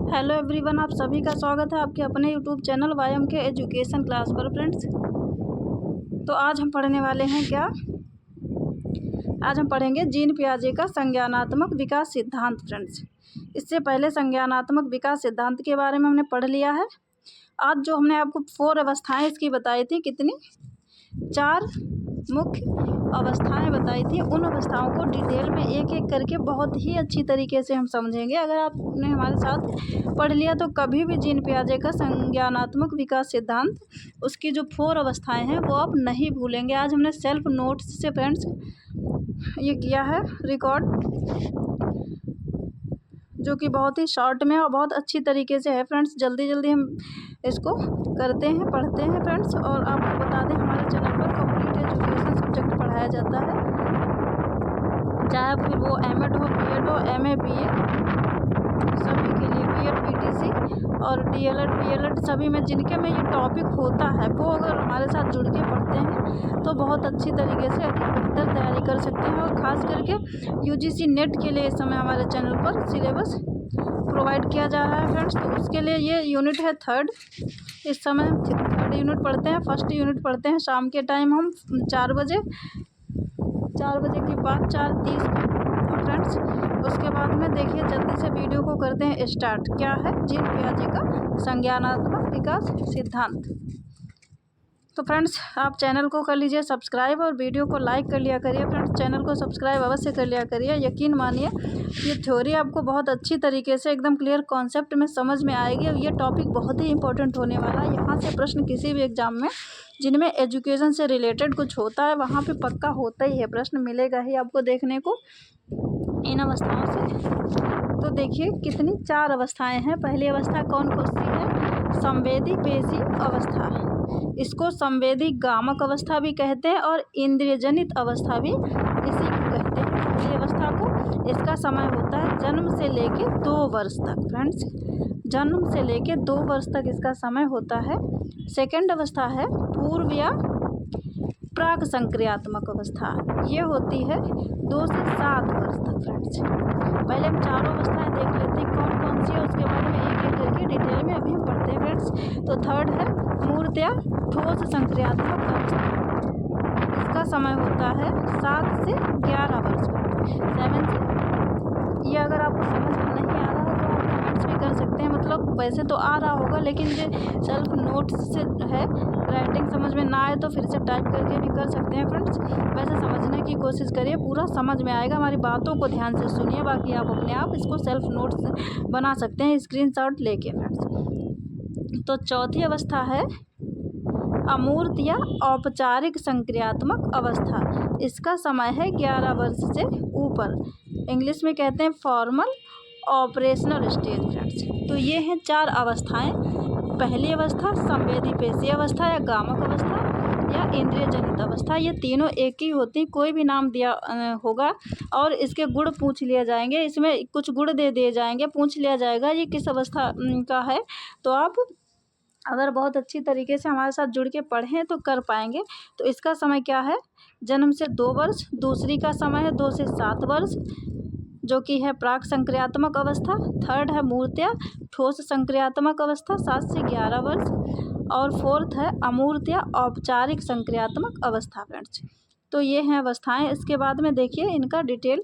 Hello everyone, आप सभी का स्वागत है आपके अपने यूट्यूब चैनल वायम के एजुकेशन क्लास पर। फ्रेंड्स, तो आज हम पढ़ने वाले हैं क्या? आज हम पढ़ेंगे जीन पियाजे का संज्ञानात्मक विकास सिद्धांत। फ्रेंड्स, इससे पहले संज्ञानात्मक विकास सिद्धांत के बारे में हमने पढ़ लिया है। आज जो हमने आपको 4 अवस्थाएं इसकी बताई थी, कितनी? 4 मुख्य अवस्थाएं बताई थी। उन अवस्थाओं को डिटेल में एक एक करके बहुत ही अच्छी तरीके से हम समझेंगे। अगर आपने हमारे साथ पढ़ लिया तो कभी भी जीन पियाजे का संज्ञानात्मक विकास सिद्धांत, उसकी जो 4 अवस्थाएं हैं वो आप नहीं भूलेंगे। आज हमने सेल्फ नोट्स से फ्रेंड्स ये किया है रिकॉर्ड, जो कि बहुत ही शॉर्ट में और बहुत अच्छी तरीके से है। फ्रेंड्स, जल्दी जल्दी हम इसको करते हैं, पढ़ते हैं फ्रेंड्स। और आपको बता दें, हमारे चैनल पर कंप्लीट एजुकेशन सब्जेक्ट पढ़ाया जाता है, चाहे फिर वो एमएड हो, बीएड हो, एमए, बीए, सभी के लिए, बीएड, बीटीसी और डीएलएड, बीएलएड, सभी में जिनके में ये टॉपिक होता है वो अगर हमारे साथ जुड़ के पढ़ते हैं तो बहुत अच्छी तरीके से बेहतर तैयारी कर सकते हैं। और ख़ास करके यूजीसी नेट के लिए इस समय हमारे चैनल पर सिलेबस प्रोवाइड किया जा रहा है। फ्रेंड्स, तो उसके लिए ये यूनिट है 3rd। इस समय हम 3rd यूनिट पढ़ते हैं। 1st यूनिट पढ़ते हैं शाम के टाइम हम 4 बजे के बाद 4:30 पे। फ्रेंड्स, उसके बाद में देखिए जल्दी से वीडियो को करते हैं स्टार्ट। क्या है जीन पियाजे का संज्ञानात्मक विकास सिद्धांत? तो फ्रेंड्स, आप चैनल को कर लीजिए सब्सक्राइब और वीडियो को लाइक कर लिया करिए। फ्रेंड्स, चैनल को सब्सक्राइब अवश्य कर लिया करिए। यकीन मानिए ये थ्योरी आपको बहुत अच्छी तरीके से एकदम क्लियर कॉन्सेप्ट में समझ में आएगी। और ये टॉपिक बहुत ही इंपॉर्टेंट होने वाला है। यहाँ से प्रश्न किसी भी एग्जाम में जिनमें एजुकेशन से रिलेटेड कुछ होता है वहाँ पे पक्का होता ही है, प्रश्न मिलेगा ही आपको देखने को इन अवस्थाओं से। तो देखिए कितनी 4 अवस्थाएं हैं। पहली अवस्था कौन सी है? संवेदी पेशी अवस्था। इसको संवेदी गामक अवस्था भी कहते हैं और इंद्रियजनित अवस्था भी इसी को कहते हैं। पहली अवस्था को, इसका समय होता है जन्म से लेके 2 वर्ष तक। फ्रेंड्स, जन्म से लेके 2 वर्ष तक इसका समय होता है। सेकंड अवस्था है पूर्व या प्राक संक्रियात्मक अवस्था। ये होती है 2 से 7 वर्ष तक। फ्रेंड्स, पहले हम चारों अवस्थाएं देख लेते हैं कौन कौन सी है, उसके बाद में एक एक करके डिटेल में अभी हम पढ़ते हैं। फ्रेंड्स, तो 3rd है मूर्त या ठोस संक्रियात्मक अवस्था। इसका समय होता है 7 से 11 वर्ष तक। 7 से, ये अगर आपको समझ में नहीं आ रहा है तो आप कमेंट्स भी कर सकते हैं। मतलब वैसे तो आ रहा होगा, लेकिन जो सेल्फ नोट्स से है, राइटिंग समझ में ना आए तो फिर से टाइप करके भी कर सकते हैं। फ्रेंड्स, वैसे समझने की कोशिश करिए, पूरा समझ में आएगा। हमारी बातों को ध्यान से सुनिए, बाकी आप अपने आप इसको सेल्फ नोट्स बना सकते हैं स्क्रीनशॉट लेके। फ्रेंड्स, तो चौथी अवस्था है अमूर्त या औपचारिक संक्रियात्मक अवस्था। इसका समय है 11 वर्ष से ऊपर। इंग्लिश में कहते हैं फॉर्मल ऑपरेशनल स्टेज। फ्रेंड्स, तो ये हैं 4 अवस्थाएं। पहली अवस्था संवेदी पेशी अवस्था या गामक अवस्था या इंद्रिय जनित अवस्था। ये तीनों एक ही होती, कोई भी नाम दिया होगा और इसके गुण पूछ लिए जाएंगे। इसमें कुछ गुण दे दिए जाएंगे, पूछ लिया जाएगा ये किस अवस्था का है। तो आप अगर बहुत अच्छी तरीके से हमारे साथ जुड़ के पढ़ें तो कर पाएंगे। तो इसका समय क्या है? जन्म से 2 वर्ष। दूसरी का समय है 2 से 7 वर्ष, जो कि है प्राक संक्रियात्मक अवस्था। 3rd है मूर्त या ठोस संक्रियात्मक अवस्था, 7 से 11 वर्ष। और 4th है अमूर्त या औपचारिक संक्रियात्मक अवस्था। फ्रेंड्स, तो ये हैं अवस्थाएं। इसके बाद में देखिए इनका डिटेल।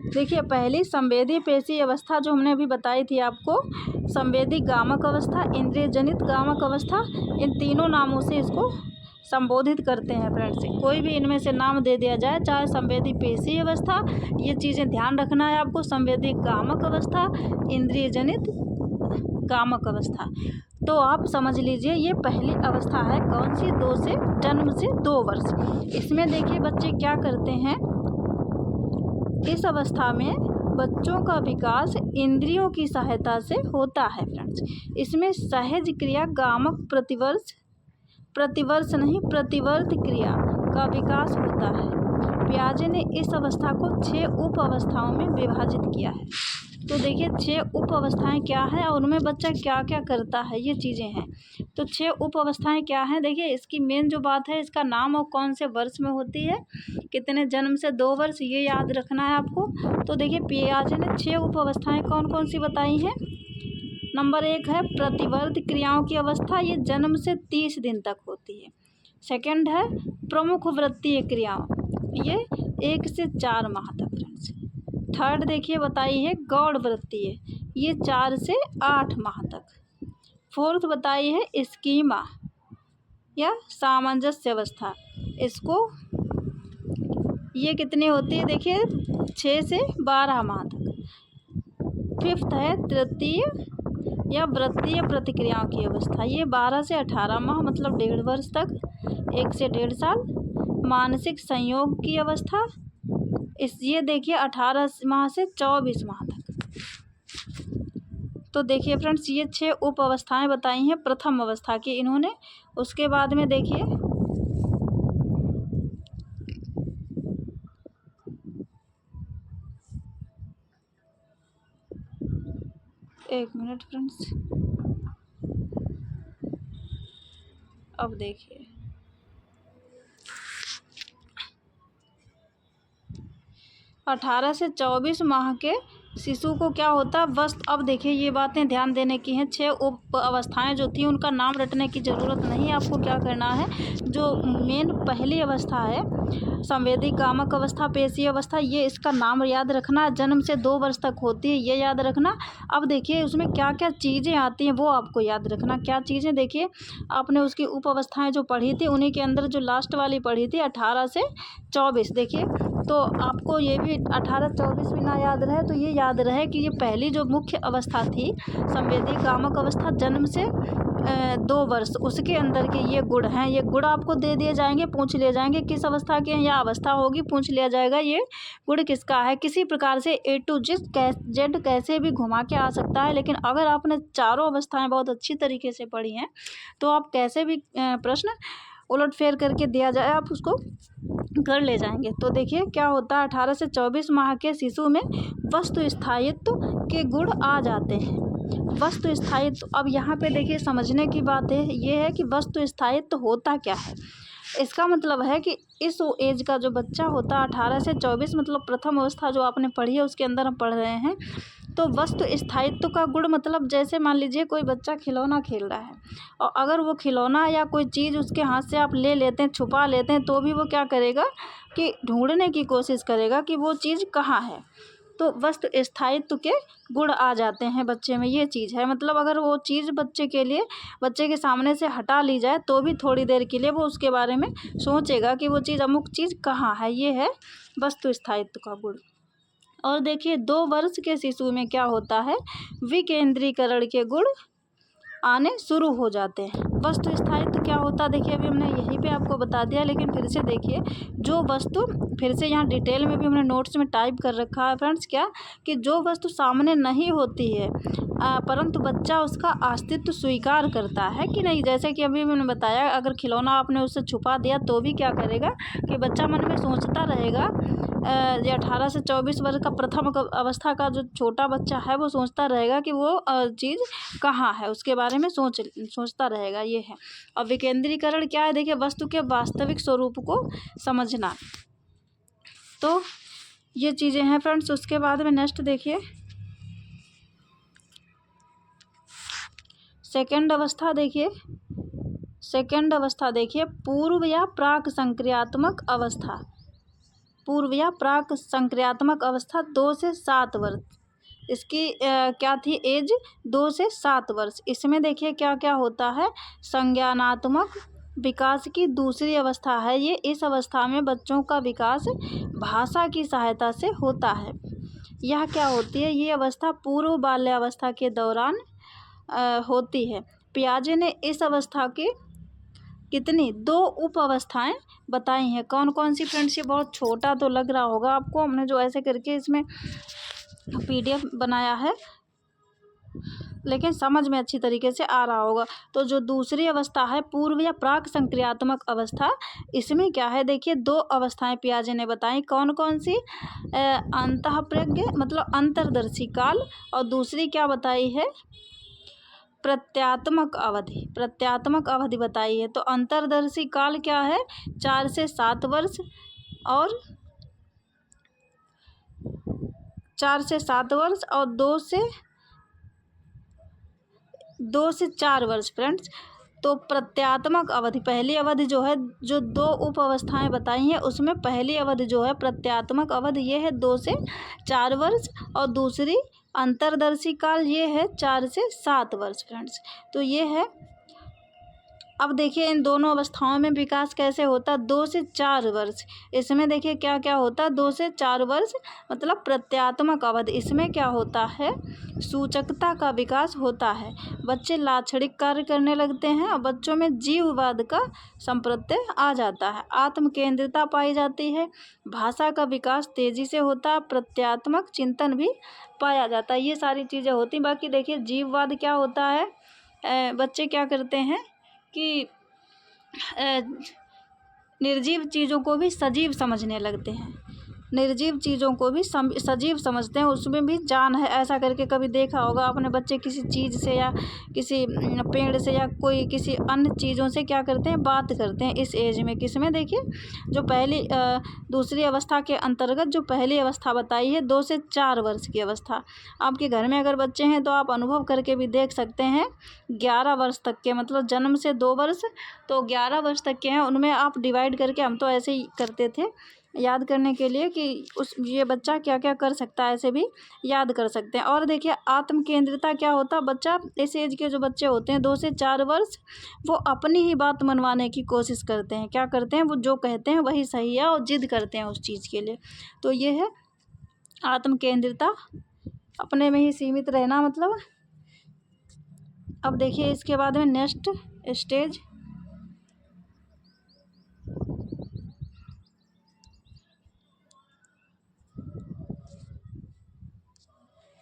देखिए, पहली संवेदी पेशी अवस्था जो हमने अभी बताई थी आपको, संवेदी गामक अवस्था, इंद्रिय जनित गामक अवस्था, इन तीनों नामों से इसको संबोधित करते हैं। फ्रेंड्स, कोई भी इनमें से नाम दे दिया जाए, चाहे संवेदी पेशी अवस्था, ये चीज़ें ध्यान रखना है आपको, संवेदी गामक अवस्था, इंद्रिय जनित गामक अवस्था। तो आप समझ लीजिए ये पहली अवस्था है। कौन सी? 2 से, जन्म से 2 वर्ष। इसमें देखिए बच्चे क्या करते हैं, इस अवस्था में बच्चों का विकास इंद्रियों की सहायता से होता है। फ्रेंड्स, इसमें सहज क्रिया गामक प्रतिवर्त क्रिया का विकास होता है। पियाजे ने इस अवस्था को 6 उप अवस्थाओं में विभाजित किया है। तो देखिए 6 उप अवस्थाएँ क्या हैं और उनमें बच्चा क्या क्या करता है, ये चीज़ें हैं। तो 6 उप अवस्थाएँ क्या हैं, देखिए इसकी मेन जो बात है, इसका नाम और कौन से वर्ष में होती है, कितने जन्म से 2 वर्ष, ये याद रखना है आपको। तो देखिए पियाजे ने 6 उप अवस्थाएँ कौन कौन सी बताई हैं। नंबर 1 है प्रतिवर्त क्रियाओं की अवस्था, ये जन्म से 30 दिन तक होती है। सेकंड है प्रमुख वृत्तीय क्रियाओं, ये 1 से 4 माह तक फ्रेंड्स। थर्ड देखिए बताई है गौड़ वृत्तीय, ये 4 से 8 माह तक। फोर्थ बताई है स्कीमा या सामंजस्य अवस्था, इसको ये कितनी होती है, देखिए 6 से 12 माह तक। फिफ्थ है तृतीय या वृत्तीय प्रतिक्रियाओं की अवस्था, ये 12 से 18 माह मतलब 1.5 वर्ष तक, 1 से 1.5 साल। मानसिक संयोग की अवस्था, ये देखिए 18 माह से 24 माह तक। तो देखिए फ्रेंड्स ये 6 उप अवस्थाएँ बताई हैं प्रथम अवस्था की इन्होंने। उसके बाद में देखिए एक मिनट फ्रेंड्स, अब देखिए 18 से 24 माह के शिशु को क्या होता है वस्त। अब देखिए ये बातें ध्यान देने की हैं। 6 उप अवस्थाएँ जो थी उनका नाम रटने की ज़रूरत नहीं है। आपको क्या करना है, जो मेन पहली अवस्था है संवेदी कामक अवस्था, पेशीय अवस्था, ये इसका नाम याद रखना। जन्म से 2 वर्ष तक होती है, ये याद रखना। अब देखिए उसमें क्या क्या चीज़ें आती हैं वो आपको याद रखना। क्या चीज़ें, देखिए आपने उसकी उप अवस्थाएँ जो पढ़ी थी उन्हीं के अंदर जो लास्ट वाली पढ़ी थी 18 से 24, देखिए तो आपको ये भी 18-24 भी ना याद रहे तो ये याद रहे कि ये पहली जो मुख्य अवस्था थी संवेदी कामक अवस्था, जन्म से 2 वर्ष, उसके अंदर के ये गुण हैं। ये गुण आपको दे दिए जाएंगे, पूछ लिए जाएंगे किस अवस्था के हैं, या अवस्था होगी पूछ लिया जाएगा ये गुण किसका है। किसी प्रकार से A to Z कैसे भी घुमा के आ सकता है, लेकिन अगर आपने चारों अवस्थाएं बहुत अच्छी तरीके से पढ़ी हैं तो आप कैसे भी प्रश्न उलट फेर करके दिया जाए आप उसको कर ले जाएंगे। तो देखिए क्या होता है, 18 से 24 माह के शिशु में वस्तु स्थायित्व के गुण आ जाते हैं। वस्तु स्थायित्व, अब यहाँ पे देखिए समझने की बात है ये है कि वस्तु स्थायित्व होता क्या है। इसका मतलब है कि इस एज का जो बच्चा होता है 18 से 24 मतलब प्रथम अवस्था जो आपने पढ़ी है उसके अंदर हम पढ़ रहे हैं। तो वस्तु स्थायित्व का गुण मतलब जैसे मान लीजिए कोई बच्चा खिलौना खेल रहा है और अगर वो खिलौना या कोई चीज़ उसके हाथ से आप ले लेते हैं, छुपा लेते हैं, तो भी वो क्या करेगा कि ढूंढने की कोशिश करेगा कि वो चीज़ कहाँ है। तो वस्तु स्थायित्व के गुण आ जाते हैं बच्चे में, ये चीज़ है। मतलब अगर वो चीज़ बच्चे के सामने से हटा ली जाए तो भी थोड़ी देर के लिए वो उसके बारे में सोचेगा कि वो चीज़ अमुक चीज़ कहाँ है, ये है वस्तु स्थायित्व का गुण। और देखिए 2 वर्ष के शिशु में क्या होता है, विकेंद्रीकरण के गुण आने शुरू हो जाते हैं। वस्तु स्थायित्व क्या होता है, देखिए अभी हमने यहीं पे आपको बता दिया, लेकिन फिर से देखिए जो वस्तु, फिर से यहाँ डिटेल में भी हमने नोट्स में टाइप कर रखा है फ्रेंड्स, क्या कि जो वस्तु सामने नहीं होती है परंतु बच्चा उसका अस्तित्व स्वीकार करता है कि नहीं। जैसे कि अभी मैंने बताया अगर खिलौना आपने उससे छुपा दिया तो भी क्या करेगा कि बच्चा मन में सोचता रहेगा। ये 18 से 24 वर्ष का प्रथम अवस्था का जो छोटा बच्चा है वो सोचता रहेगा कि वो चीज़ कहाँ है, उसके बारे में सोचता रहेगा, ये है। और विकेंद्रीकरण क्या है, देखिए वस्तु के वास्तविक स्वरूप को समझना। तो ये चीज़ें हैं फ्रेंड्स। उसके बाद में नेक्स्ट देखिए सेकंड अवस्था देखिए पूर्व या प्राक संक्रियात्मक अवस्था। पूर्व या प्राक संक्रियात्मक अवस्था 2 से 7 वर्ष, इसकी क्या थी एज 2 से 7 वर्ष। इसमें देखिए क्या क्या होता है, संज्ञानात्मक विकास की दूसरी अवस्था है ये। इस अवस्था में बच्चों का विकास भाषा की सहायता से होता है। यह क्या होती है, ये अवस्था पूर्व बाल्यावस्था के दौरान होती है। पियाजे ने इस अवस्था की कितनी 2 उप अवस्थाएँ बताई हैं। कौन कौन सी फ्रेंड्स, ये बहुत छोटा तो लग रहा होगा आपको, हमने जो ऐसे करके इसमें PDF बनाया है लेकिन समझ में अच्छी तरीके से आ रहा होगा। तो जो दूसरी अवस्था है पूर्व या प्राक संक्रियात्मक अवस्था, इसमें क्या है देखिए, दो अवस्थाएं पियाजे ने बताई। कौन कौन सी? अंतःप्रज्ञ मतलब अंतर्दर्शी काल, और दूसरी क्या बताई है? प्रत्यात्मक अवधि। प्रत्यात्मक अवधि बताई है। तो अंतर्दर्शी काल क्या है? 4 से 7 वर्ष, और 4 से 7 वर्ष और 2 से 4 वर्ष फ्रेंड्स। तो प्रत्यात्मक अवधि, पहली अवधि जो है, जो दो उप अवस्थाएं बताई हैं उसमें पहली अवधि जो है प्रत्यात्मक अवधि ये है 2 से 4 वर्ष, और दूसरी अंतर्दर्शी काल ये है 4 से 7 वर्ष फ्रेंड्स। तो ये है। अब देखिए इन दोनों अवस्थाओं में विकास कैसे होता? 2 से 4 वर्ष। इसमें देखिए क्या क्या होता? 2 से 4 वर्ष मतलब प्रत्यात्मक अवधि। इसमें क्या होता है? सूचकता का विकास होता है। बच्चे लाक्षणिक कार्य करने लगते हैं और बच्चों में जीववाद का संप्रत्यय आ जाता है। आत्म केंद्रिता पाई जाती है। भाषा का विकास तेजी से होता है। प्रत्यात्मक चिंतन भी पाया जाता है। ये सारी चीज़ें होती। बाकी देखिए जीववाद क्या होता है? बच्चे क्या करते हैं कि निर्जीव चीज़ों को भी सजीव समझने लगते हैं। निर्जीव चीज़ों को भी सजीव समझते हैं, उसमें भी जान है। ऐसा करके कभी देखा होगा आपने, बच्चे किसी चीज़ से या किसी पेड़ से या कोई किसी अन्य चीज़ों से क्या करते हैं? बात करते हैं इस एज में। किसमें? देखिए जो पहली दूसरी अवस्था के अंतर्गत जो पहली अवस्था बताई है 2 से 4 वर्ष की अवस्था। आपके घर में अगर बच्चे हैं तो आप अनुभव करके भी देख सकते हैं। 11 वर्ष तक के मतलब जन्म से 2 वर्ष, तो 11 वर्ष तक के हैं, उनमें आप डिवाइड करके, हम तो ऐसे ही करते थे याद करने के लिए कि ये बच्चा क्या क्या कर सकता है, ऐसे भी याद कर सकते हैं। और देखिए आत्म केंद्रिता क्या होता है? बच्चा इस एज के जो बच्चे होते हैं 2 से 4 वर्ष, वो अपनी ही बात मनवाने की कोशिश करते हैं। क्या करते हैं? वो जो कहते हैं वही सही है और जिद करते हैं उस चीज़ के लिए। तो ये है आत्म केंद्रिता, अपने में ही सीमित रहना मतलब। अब देखिए इसके बाद में नेक्स्ट स्टेज,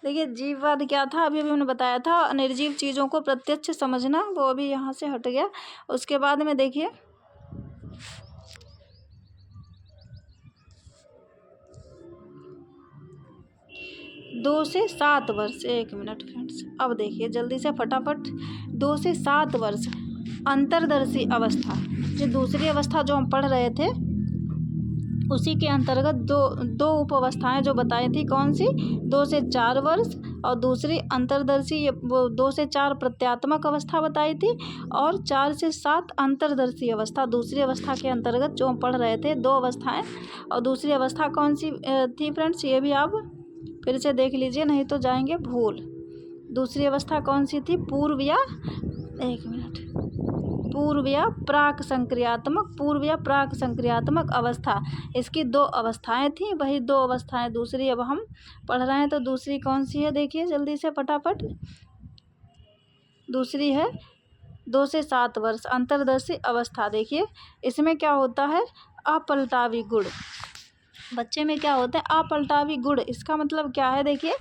देखिए जीववाद क्या था? अभी मैंने बताया था, निर्जीव चीज़ों को प्रत्यक्ष समझना, वो अभी यहाँ से हट गया। उसके बाद में देखिए 2 से 7 वर्ष। 1 मिनट फ्रेंड्स, अब देखिए जल्दी से फटाफट। 2 से 7 वर्ष अंतर्दर्शी अवस्था, जो दूसरी अवस्था जो हम पढ़ रहे थे उसी के अंतर्गत दो उप अवस्थाएँ जो बताई थी। कौन सी? 2 से 4 वर्ष, और दूसरी अंतर्दर्शी, वो 2 से 4 प्रत्यात्मक अवस्था बताई थी, और 4 से 7 अंतर्दर्शी अवस्था दूसरी अवस्था के अंतर्गत जो हम पढ़ रहे थे। 2 अवस्थाएं। और दूसरी अवस्था कौन सी थी फ्रेंड्स? ये भी आप फिर से देख लीजिए, नहीं तो जाएंगे भूल। दूसरी अवस्था कौन सी थी? पूर्व या 1 मिनट, पूर्व या प्राक संक्रियात्मक अवस्था। इसकी 2 अवस्थाएं थी, वही 2 अवस्थाएं दूसरी अब हम पढ़ रहे हैं। तो दूसरी कौन सी है? देखिए जल्दी से फटाफट। दूसरी है 2 से 7 वर्ष अंतर्दर्शी अवस्था। देखिए इसमें क्या होता है? अपलटावी गुण। बच्चे में क्या होता है? अपलटावी गुण। इसका मतलब क्या है? देखिए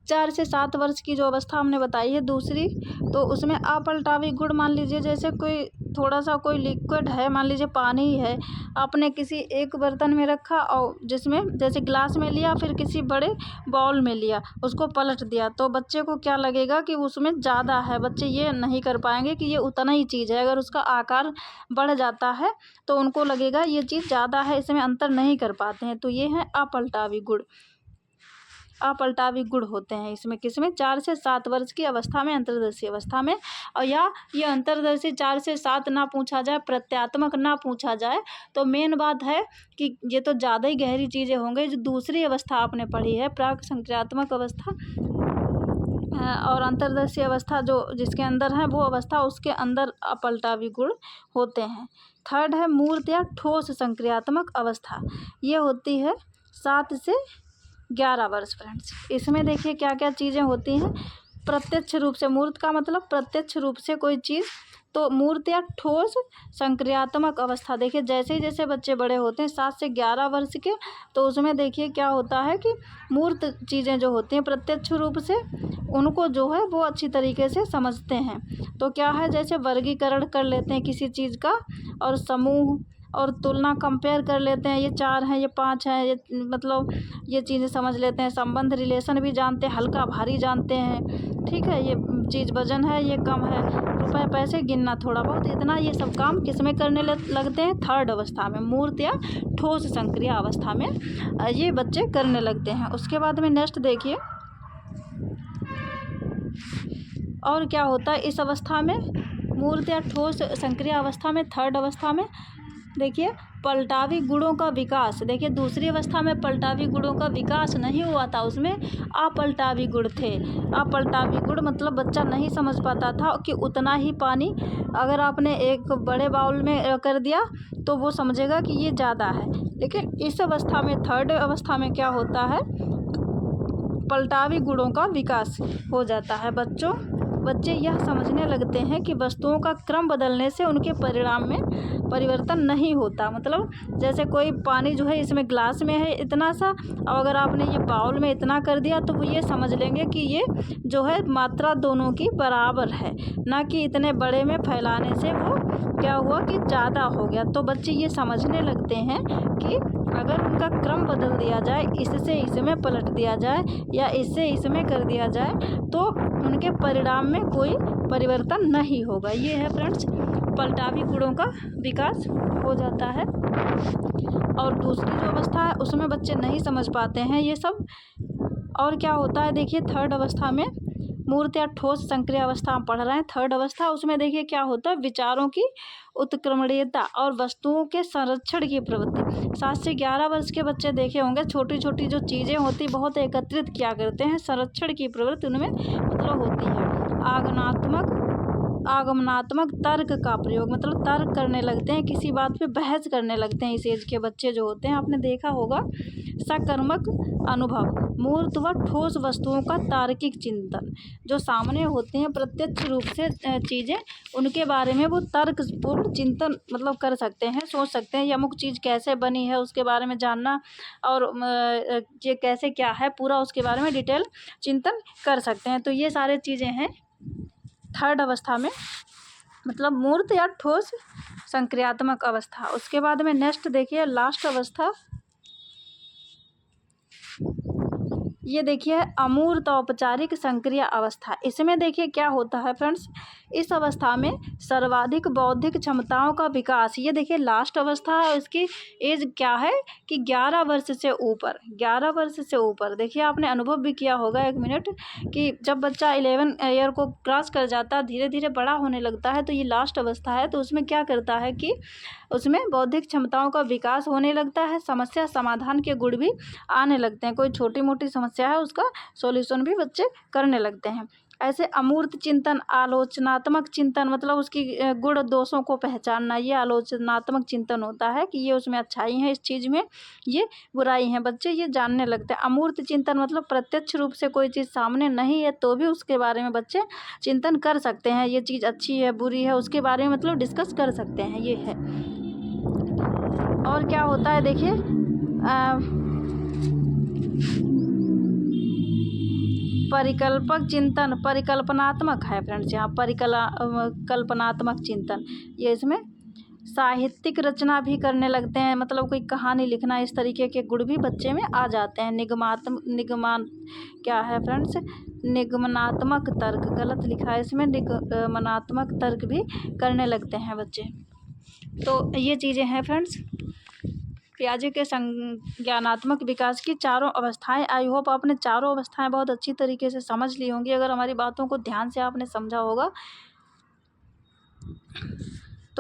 4 से 7 वर्ष की जो अवस्था हमने बताई है दूसरी, तो उसमें अपलटावी गुण, मान लीजिए जैसे कोई थोड़ा सा कोई लिक्विड है, मान लीजिए पानी ही है, आपने किसी एक बर्तन में रखा और जिसमें जैसे ग्लास में लिया, फिर किसी बड़े बाउल में लिया, उसको पलट दिया, तो बच्चे को क्या लगेगा कि उसमें ज़्यादा है। बच्चे ये नहीं कर पाएंगे कि ये उतना ही चीज़ है। अगर उसका आकार बढ़ जाता है तो उनको लगेगा ये चीज़ ज़्यादा है, इसमें अंतर नहीं कर पाते हैं। तो ये है अपलटावी गुण। अपलटावी गुण होते हैं इसमें। किसमें? 4 से 7 वर्ष की अवस्था में, अंतर्दर्शी अवस्था में। और या ये अंतर्दर्शी 4 से 7 ना पूछा जाए, प्रत्यात्मक ना पूछा जाए, तो मेन बात है कि ये तो ज़्यादा ही गहरी चीज़ें होंगी। जो दूसरी अवस्था आपने पढ़ी है प्राक संक्रियात्मक अवस्था और अंतर्दर्शी अवस्था जो जिसके अंदर है वो अवस्था, उसके अंदर अपलटावी गुण होते हैं। थर्ड है मूर्त या ठोस संक्रियात्मक अवस्था। ये होती है 7 से 11 वर्ष फ्रेंड्स। इसमें देखिए क्या क्या चीज़ें होती हैं। प्रत्यक्ष रूप से, मूर्त का मतलब प्रत्यक्ष रूप से कोई चीज़ तो मूर्त या ठोस संक्रियात्मक अवस्था, देखिए जैसे ही जैसे बच्चे बड़े होते हैं 7 से 11 वर्ष के, तो उसमें देखिए क्या होता है कि मूर्त चीज़ें जो होती हैं प्रत्यक्ष रूप से उनको जो है वो अच्छी तरीके से समझते हैं। तो क्या है, जैसे वर्गीकरण कर लेते हैं किसी चीज़ का, और समूह और तुलना कंपेयर कर लेते हैं, ये 4 हैं, ये 5 हैं, ये मतलब ये चीज़ें समझ लेते हैं। संबंध रिलेशन भी जानते हैं, हल्का भारी जानते हैं, ठीक है, ये चीज़ वजन है, ये कम है, रुपए पैसे गिनना थोड़ा बहुत, इतना ये सब काम किस में करने लगते हैं, थर्ड अवस्था में, मूर्त या ठोस संक्रिय अवस्था में ये बच्चे करने लगते हैं। उसके बाद में नेक्स्ट देखिए और क्या होता है इस अवस्था में, मूर्त या ठोस संक्रिय अवस्था में, थर्ड अवस्था में देखिए पलटावी गुणों का विकास। देखिए दूसरी अवस्था में पलटावी गुणों का विकास नहीं हुआ था, उसमें अपलटावी गुण थे। अपलटावी गुण मतलब बच्चा नहीं समझ पाता था कि उतना ही पानी अगर आपने एक बड़े बाउल में कर दिया तो वो समझेगा कि ये ज़्यादा है। लेकिन इस अवस्था में, थर्ड अवस्था में क्या होता है, पलटावी गुणों का विकास हो जाता है। बच्चे यह समझने लगते हैं कि वस्तुओं का क्रम बदलने से उनके परिणाम में परिवर्तन नहीं होता। मतलब जैसे कोई पानी जो है इसमें ग्लास में है इतना सा, और अगर आपने ये बाउल में इतना कर दिया तो वो ये समझ लेंगे कि ये जो है मात्रा दोनों की बराबर है, ना कि इतने बड़े में फैलाने से वो क्या हुआ कि ज़्यादा हो गया। तो बच्चे ये समझने लगते हैं कि अगर उनका क्रम बदल दिया जाए, इससे इसमें पलट दिया जाए या इससे इसमें कर दिया जाए, तो उनके परिणाम में कोई परिवर्तन नहीं होगा। ये है फ्रेंड्स, पलटावी गुणों का विकास हो जाता है। और दूसरी जो अवस्था है उसमें बच्चे नहीं समझ पाते हैं ये सब। और क्या होता है देखिए, थर्ड अवस्था में, मूर्त या ठोस संक्रिय अवस्था हम पढ़ रहे हैं, थर्ड अवस्था, उसमें देखिए क्या होता है, विचारों की उत्क्रमणीयता और वस्तुओं के संरक्षण की प्रवृत्ति। 7 से 11 वर्ष के बच्चे देखे होंगे, छोटी छोटी जो चीज़ें होती बहुत एकत्रित किया करते हैं, संरक्षण की प्रवृत्ति उनमें मतलब होती है। आगमनात्मक तर्क का प्रयोग, मतलब तर्क करने लगते हैं, किसी बात पे बहस करने लगते हैं इस एज के बच्चे जो होते हैं। आपने देखा होगा सकर्मक अनुभव, मूर्त व ठोस वस्तुओं का तार्किक चिंतन, जो सामने होते हैं प्रत्यक्ष रूप से चीज़ें, उनके बारे में वो तर्कपूर्ण चिंतन मतलब कर सकते हैं, सोच सकते हैं, ये अमुक चीज़ कैसे बनी है उसके बारे में जानना, और ये कैसे क्या है पूरा उसके बारे में डिटेल चिंतन कर सकते हैं। तो ये सारे चीज़ें हैं थर्ड अवस्था में, मतलब मूर्त या ठोस संक्रियात्मक अवस्था। उसके बाद में नेक्स्ट देखिए लास्ट अवस्था, ये देखिए अमूर्त औपचारिक संक्रिय अवस्था। इसमें देखिए क्या होता है फ्रेंड्स, इस अवस्था में सर्वाधिक बौद्धिक क्षमताओं का विकास। ये देखिए लास्ट अवस्था है, इसकी एज क्या है कि 11 वर्ष से ऊपर, 11 वर्ष से ऊपर। देखिए आपने अनुभव भी किया होगा, 1 मिनट, कि जब बच्चा 11 ईयर को क्रॉस कर जाता है, धीरे धीरे बड़ा होने लगता है, तो ये लास्ट अवस्था है। तो उसमें क्या करता है कि उसमें बौद्धिक क्षमताओं का विकास होने लगता है, समस्या समाधान के गुण भी आने लगते हैं। कोई छोटी मोटी समस्या है उसका सॉल्यूशन भी बच्चे करने लगते हैं। ऐसे अमूर्त चिंतन, आलोचनात्मक चिंतन, मतलब उसकी गुण दोषों को पहचानना, ये आलोचनात्मक चिंतन होता है कि ये उसमें अच्छाई है, इस चीज़ में ये बुराई है, बच्चे ये जानने लगते हैं। अमूर्त चिंतन मतलब प्रत्यक्ष रूप से कोई चीज़ सामने नहीं है तो भी उसके बारे में बच्चे चिंतन कर सकते हैं, ये चीज़ अच्छी है बुरी है उसके बारे में मतलब डिस्कस कर सकते हैं, ये है। और क्या होता है देखिए, परिकल्पक चिंतन, परिकल्पनात्मक है फ्रेंड्स, यहाँ कल्पनात्मक चिंतन, ये इसमें साहित्यिक रचना भी करने लगते हैं, मतलब कोई कहानी लिखना, इस तरीके के गुण भी बच्चे में आ जाते हैं। क्या है फ्रेंड्स, निगमनात्मक तर्क, गलत लिखा है इसमें, निगमनात्मक तर्क भी करने लगते हैं बच्चे। तो ये चीज़ें हैं फ्रेंड्स पियाजे के संज्ञानात्मक विकास की चारों अवस्थाएं। आई होप आपने चारों अवस्थाएं बहुत अच्छी तरीके से समझ ली होंगी, अगर हमारी बातों को ध्यान से आपने समझा होगा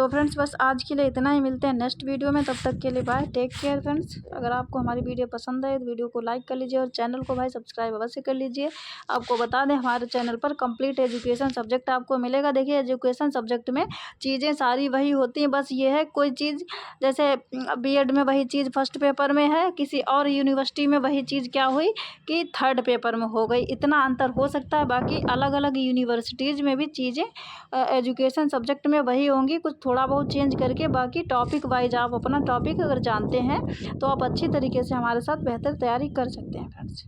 तो फ्रेंड्स बस आज के लिए इतना ही, मिलते हैं नेक्स्ट वीडियो में, तब तक के लिए बाय, टेक केयर फ्रेंड्स। अगर आपको हमारी वीडियो पसंद आए तो वीडियो को लाइक कर लीजिए और चैनल को भाई सब्सक्राइब अवश्य कर लीजिए। आपको बता दें हमारे चैनल पर कंप्लीट एजुकेशन सब्जेक्ट आपको मिलेगा। देखिए एजुकेशन सब्जेक्ट में चीज़ें सारी वही होती हैं, बस ये है कोई चीज़ जैसे बीएड में वही चीज़ फर्स्ट पेपर में है, किसी और यूनिवर्सिटी में वही चीज़ क्या हुई कि थर्ड पेपर में हो गई, इतना अंतर हो सकता है। बाकी अलग अलग यूनिवर्सिटीज़ में भी चीज़ें एजुकेशन सब्जेक्ट में वही होंगी, कुछ थोड़ा बहुत चेंज करके। बाकी टॉपिक वाइज आप अपना टॉपिक अगर जानते हैं तो आप अच्छी तरीके से हमारे साथ बेहतर तैयारी कर सकते हैं फ्रेंड्स।